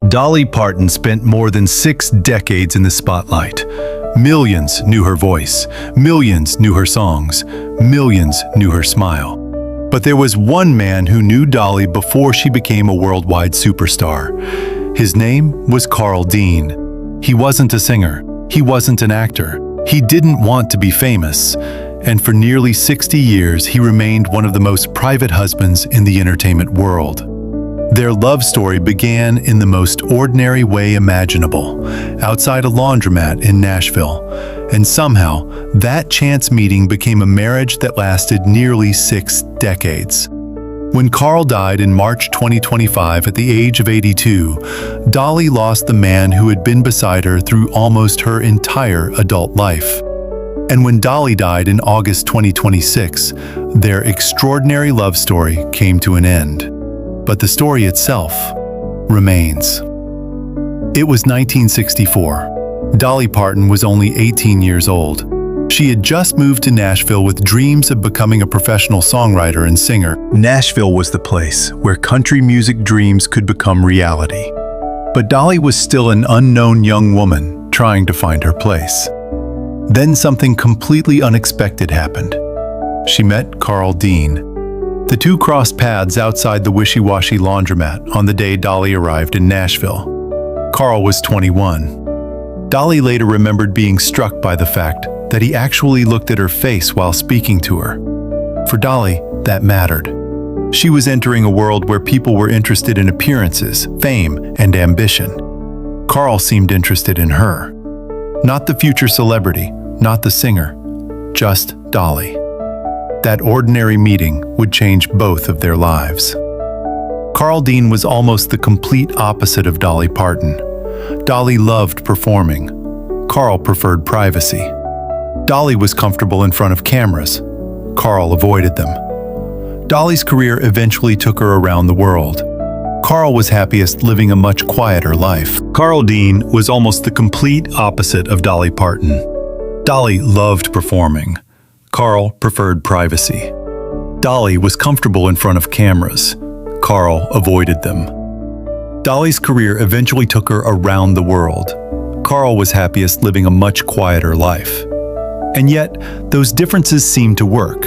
Dolly Parton spent more than 6 decades in the spotlight. Millions knew her voice, millions knew her songs, millions knew her smile. But there was one man who knew Dolly before she became a worldwide superstar. His name was Carl Dean. He wasn't a singer, he wasn't an actor, he didn't want to be famous. And for nearly 60 years, he remained one of the most private husbands in the entertainment world. Their love story began in the most ordinary way imaginable, outside a laundromat in Nashville. And somehow, that chance meeting became a marriage that lasted nearly 6 decades. When Carl died in March 2025 at the age of 82, Dolly lost the man who had been beside her through almost her entire adult life. And when Dolly died in August 2026, their extraordinary love story came to an end. But the story itself remains. It was 1964. Dolly Parton was only 18 years old. She had just moved to Nashville with dreams of becoming a professional songwriter and singer. Nashville was the place where country music dreams could become reality. But Dolly was still an unknown young woman trying to find her place. Then something completely unexpected happened. She met Carl Dean. The two crossed paths outside the wishy-washy laundromat on the day Dolly arrived in Nashville. Carl was 21. Dolly later remembered being struck by the fact that he actually looked at her face while speaking to her. For Dolly, that mattered. She was entering a world where people were interested in appearances, fame, and ambition. Carl seemed interested in her. Not the future celebrity, not the singer, just Dolly. That ordinary meeting would change both of their lives. Carl Dean was almost the complete opposite of Dolly Parton. Dolly loved performing. Carl preferred privacy. Dolly was comfortable in front of cameras. Carl avoided them. Dolly's career eventually took her around the world. Carl was happiest living a much quieter life. Carl Dean was almost the complete opposite of Dolly Parton. Dolly loved performing. Carl preferred privacy. Dolly was comfortable in front of cameras. Carl avoided them. Dolly's career eventually took her around the world. Carl was happiest living a much quieter life. And yet, those differences seemed to work.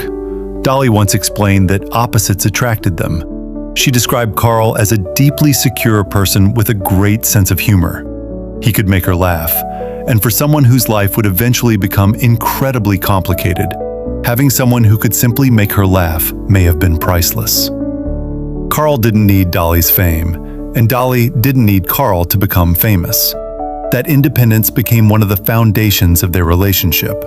Dolly once explained that opposites attracted them. She described Carl as a deeply secure person with a great sense of humor. He could make her laugh, and for someone whose life would eventually become incredibly complicated, having someone who could simply make her laugh may have been priceless. Carl didn't need Dolly's fame, and Dolly didn't need Carl to become famous. That independence became one of the foundations of their relationship.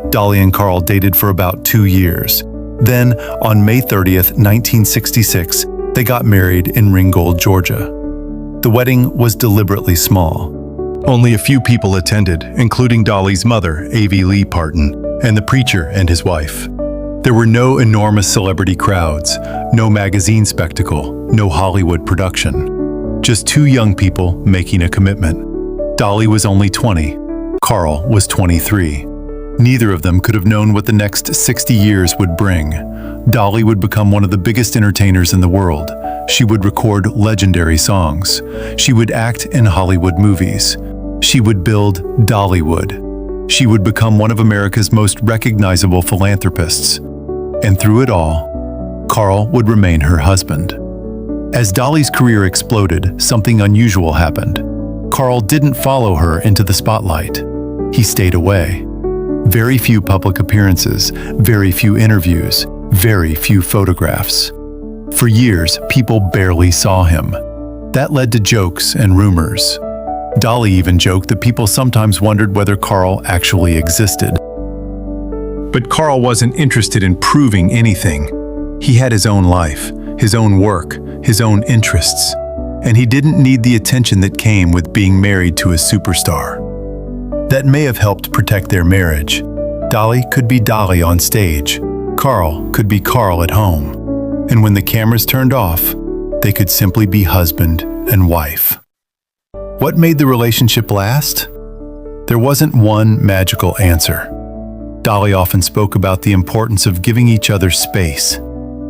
Dolly and Carl dated for about 2 years. Then, on May 30th, 1966, they got married in Ringgold, Georgia. The wedding was deliberately small. Only a few people attended, including Dolly's mother, A.V. Lee Parton, and the preacher and his wife. There were no enormous celebrity crowds, no magazine spectacle, no Hollywood production. Just 2 young people making a commitment. Dolly was only 20. Carl was 23. Neither of them could have known what the next 60 years would bring. Dolly would become one of the biggest entertainers in the world. She would record legendary songs. She would act in Hollywood movies. She would build Dollywood. She would become one of America's most recognizable philanthropists. And through it all, Carl would remain her husband. As Dolly's career exploded, something unusual happened. Carl didn't follow her into the spotlight. He stayed away. Very few public appearances, very few interviews, very few photographs. For years, people barely saw him. That led to jokes and rumors. Dolly even joked that people sometimes wondered whether Carl actually existed. But Carl wasn't interested in proving anything. He had his own life, his own work, his own interests, and he didn't need the attention that came with being married to a superstar. That may have helped protect their marriage. Dolly could be Dolly on stage. Carl could be Carl at home. And when the cameras turned off, they could simply be husband and wife. What made the relationship last? There wasn't one magical answer. Dolly often spoke about the importance of giving each other space.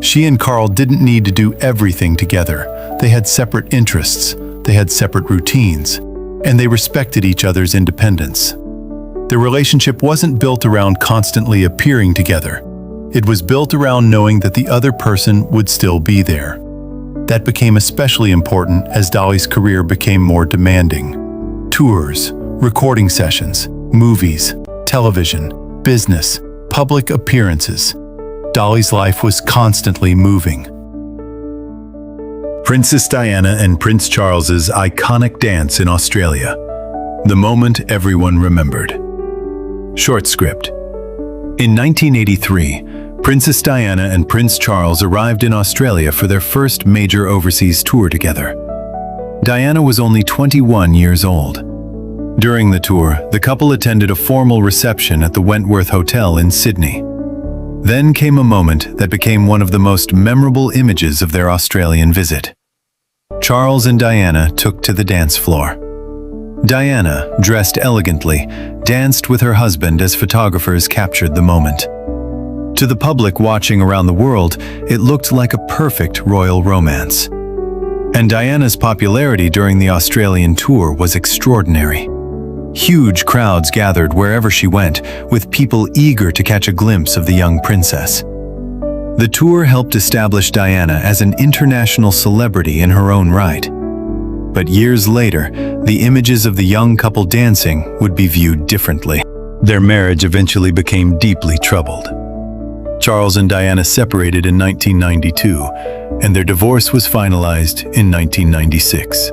She and Carl didn't need to do everything together. They had separate interests. they had separate routines, and they respected each other's independence. Their relationship wasn't built around constantly appearing together. It was built around knowing that the other person would still be there. That became especially important as Dolly's career became more demanding. Tours, recording sessions, movies, television, business, public appearances. Dolly's life was constantly moving. Princess Diana and Prince Charles's iconic dance in Australia. The moment everyone remembered. Short script. In 1983, Princess Diana and Prince Charles arrived in Australia for their first major overseas tour together. Diana was only 21 years old. During the tour, the couple attended a formal reception at the Wentworth Hotel in Sydney. Then came a moment that became one of the most memorable images of their Australian visit. Charles and Diana took to the dance floor. Diana, dressed elegantly, danced with her husband as photographers captured the moment. To the public watching around the world, it looked like a perfect royal romance. And Diana's popularity during the Australian tour was extraordinary. Huge crowds gathered wherever she went, with people eager to catch a glimpse of the young princess. The tour helped establish Diana as an international celebrity in her own right. But years later, the images of the young couple dancing would be viewed differently. Their marriage eventually became deeply troubled. Charles and Diana separated in 1992, and their divorce was finalized in 1996.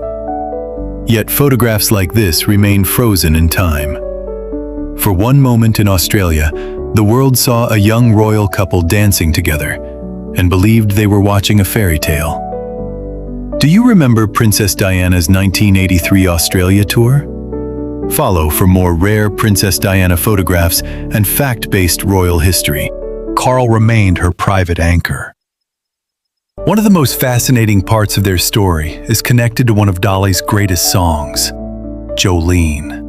Yet photographs like this remain frozen in time. For one moment in Australia, the world saw a young royal couple dancing together and believed they were watching a fairy tale. Do you remember Princess Diana's 1983 Australia tour? Follow for more rare Princess Diana photographs and fact-based royal history. Carl remained her private anchor. One of the most fascinating parts of their story is connected to one of Dolly's greatest songs, Jolene.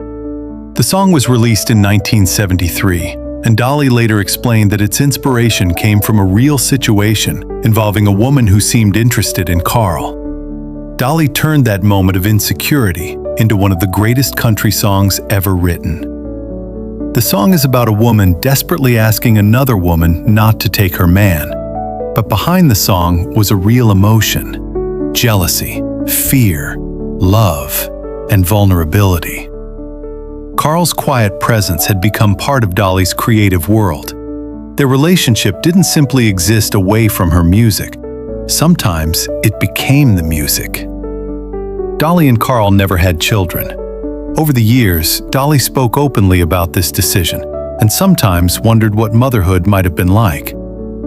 The song was released in 1973, and Dolly later explained that its inspiration came from a real situation involving a woman who seemed interested in Carl. Dolly turned that moment of insecurity into one of the greatest country songs ever written. The song is about a woman desperately asking another woman not to take her man. But behind the song was a real emotion: jealousy, fear, love, and vulnerability. Carl's quiet presence had become part of Dolly's creative world. Their relationship didn't simply exist away from her music. Sometimes it became the music. Dolly and Carl never had children. Over the years, Dolly spoke openly about this decision, and sometimes wondered what motherhood might have been like.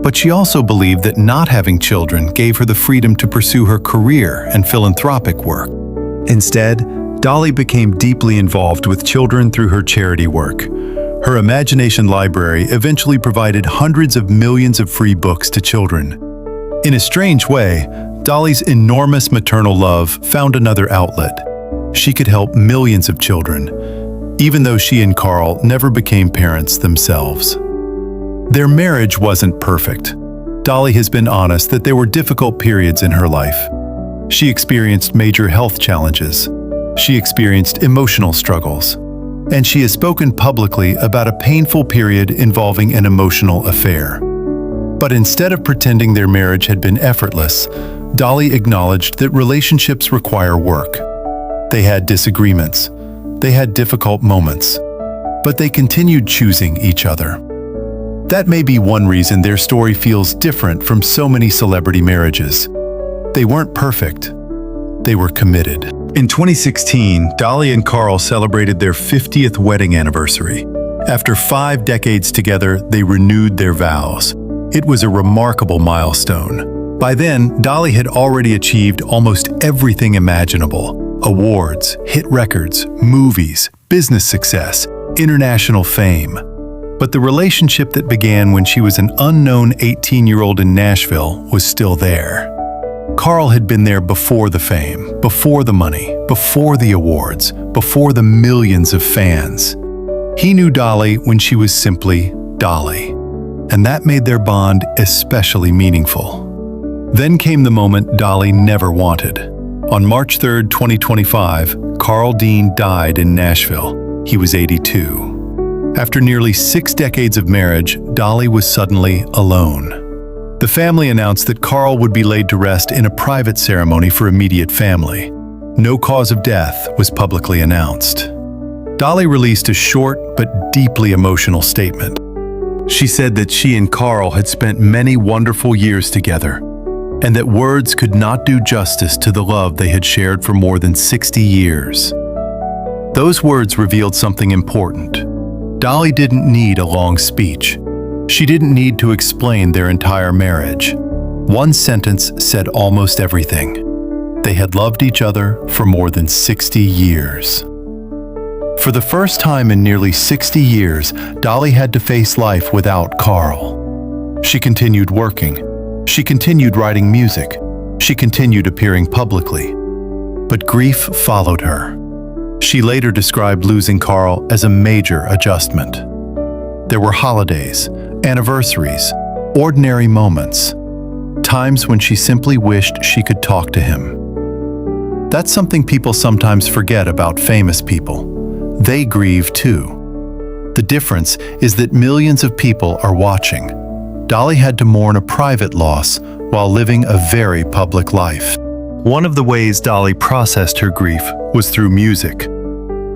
But she also believed that not having children gave her the freedom to pursue her career and philanthropic work. Instead, Dolly became deeply involved with children through her charity work. Her Imagination Library eventually provided hundreds of millions of free books to children. In a strange way, Dolly's enormous maternal love found another outlet. She could help millions of children, even though she and Carl never became parents themselves. Their marriage wasn't perfect. Dolly has been honest that there were difficult periods in her life. She experienced major health challenges. She experienced emotional struggles. And she has spoken publicly about a painful period involving an emotional affair. But instead of pretending their marriage had been effortless, Dolly acknowledged that relationships require work. They had disagreements. They had difficult moments. But they continued choosing each other. That may be one reason their story feels different from so many celebrity marriages. They weren't perfect. They were committed. In 2016, Dolly and Carl celebrated their 50th wedding anniversary. After 5 decades together, they renewed their vows. It was a remarkable milestone. By then, Dolly had already achieved almost everything imaginable: awards, hit records, movies, business success, international fame. But the relationship that began when she was an unknown 18-year-old in Nashville was still there. Carl had been there before the fame, before the money, before the awards, before the millions of fans. He knew Dolly when she was simply Dolly, and that made their bond especially meaningful. Then came the moment Dolly never wanted. On March 3, 2025, Carl Dean died in Nashville. He was 82. After nearly 6 decades of marriage, Dolly was suddenly alone. The family announced that Carl would be laid to rest in a private ceremony for immediate family. No cause of death was publicly announced. Dolly released a short but deeply emotional statement. She said that she and Carl had spent many wonderful years together, and that words could not do justice to the love they had shared for more than 60 years. Those words revealed something important. Dolly didn't need a long speech. She didn't need to explain their entire marriage. One sentence said almost everything. They had loved each other for more than 60 years. For the first time in nearly 60 years, Dolly had to face life without Carl. She continued working. She continued writing music. She continued appearing publicly. But grief followed her. She later described losing Carl as a major adjustment. There were holidays, anniversaries, ordinary moments, times when she simply wished she could talk to him. That's something people sometimes forget about famous people. They grieve too. The difference is that millions of people are watching. Dolly had to mourn a private loss while living a very public life. One of the ways Dolly processed her grief was through music.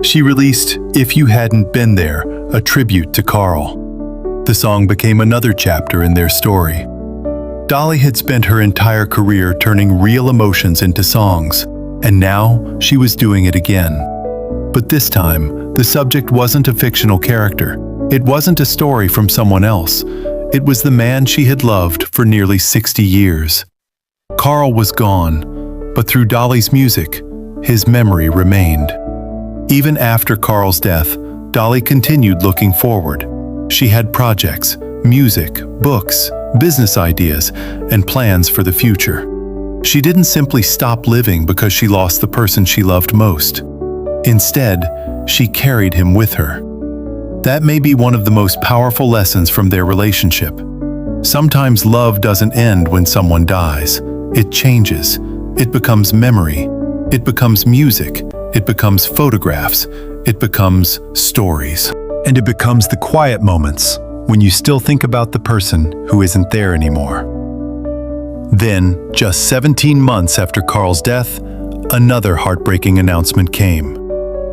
She released "If You Hadn't Been There," a tribute to Carl. The song became another chapter in their story. Dolly had spent her entire career turning real emotions into songs, and now she was doing it again. But this time, the subject wasn't a fictional character. It wasn't a story from someone else. It was the man she had loved for nearly 60 years. Carl was gone, but through Dolly's music, his memory remained. Even after Carl's death, Dolly continued looking forward. She had projects, music, books, business ideas, and plans for the future. She didn't simply stop living because she lost the person she loved most. Instead, she carried him with her. That may be one of the most powerful lessons from their relationship. Sometimes love doesn't end when someone dies. It changes. It becomes memory. It becomes music. It becomes photographs. It becomes stories. And it becomes the quiet moments when you still think about the person who isn't there anymore. Then, just 17 months after Carl's death, another heartbreaking announcement came.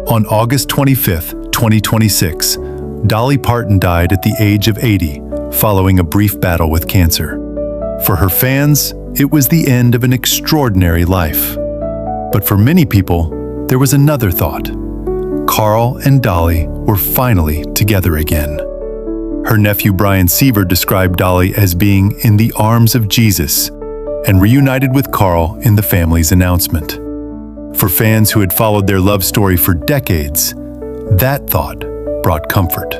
On August 25, 2026, Dolly Parton died at the age of 80, following a brief battle with cancer. For her fans, it was the end of an extraordinary life. But for many people, there was another thought. Carl and Dolly were finally together again. Her nephew Brian Seaver described Dolly as being in the arms of Jesus and reunited with Carl in the family's announcement. For fans who had followed their love story for decades, that thought brought comfort.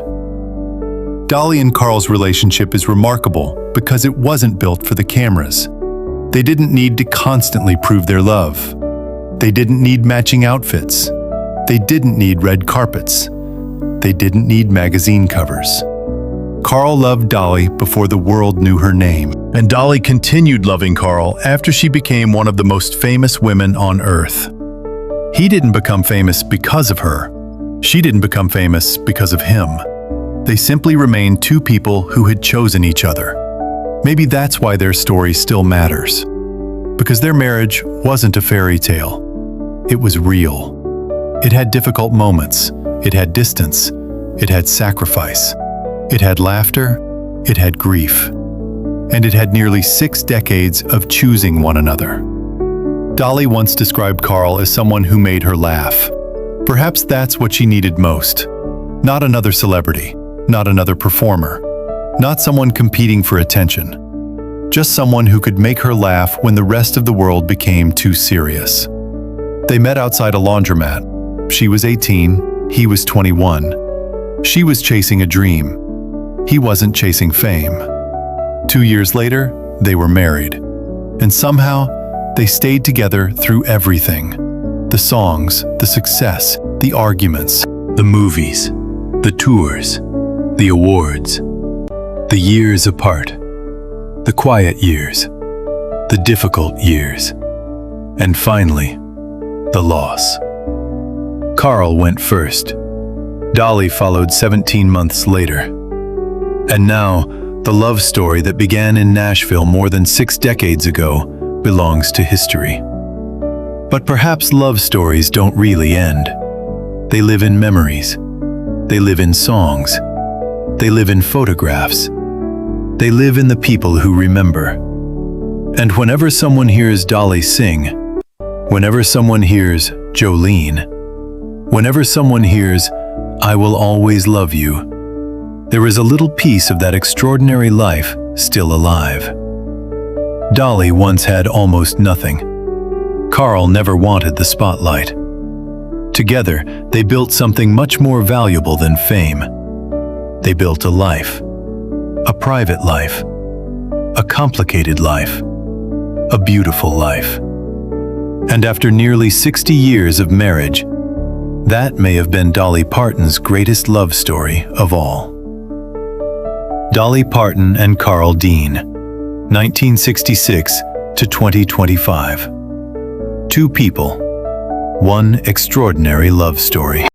Dolly and Carl's relationship is remarkable because it wasn't built for the cameras. They didn't need to constantly prove their love. They didn't need matching outfits. They didn't need red carpets. They didn't need magazine covers. Carl loved Dolly before the world knew her name, and Dolly continued loving Carl after she became one of the most famous women on earth. He didn't become famous because of her. She didn't become famous because of him. They simply remained two people who had chosen each other. Maybe that's why their story still matters. Because their marriage wasn't a fairy tale. It was real. It had difficult moments. It had distance. It had sacrifice. It had laughter. It had grief. And it had nearly 6 decades of choosing one another. Dolly once described Carl as someone who made her laugh. Perhaps that's what she needed most. Not another celebrity, not another performer, not someone competing for attention. Just someone who could make her laugh when the rest of the world became too serious. They met outside a laundromat. She was 18, he was 21. She was chasing a dream. He wasn't chasing fame. 2 years later, they were married. And somehow, they stayed together through everything. The songs, the success, the arguments, the movies, the tours, the awards, the years apart, the quiet years, the difficult years, and finally, the loss. Carl went first. Dolly followed 17 months later. And now, the love story that began in Nashville more than 6 decades ago belongs to history. But perhaps love stories don't really end. They live in memories. They live in songs. They live in photographs. They live in the people who remember. And whenever someone hears Dolly sing, whenever someone hears Jolene, whenever someone hears I Will Always Love You, there is a little piece of that extraordinary life still alive. Dolly once had almost nothing. Carl never wanted the spotlight. Together, they built something much more valuable than fame. They built a life. A private life. A complicated life. A beautiful life. And after nearly 60 years of marriage, that may have been Dolly Parton's greatest love story of all. Dolly Parton and Carl Dean, 1966 to 2025. Two people, one extraordinary love story.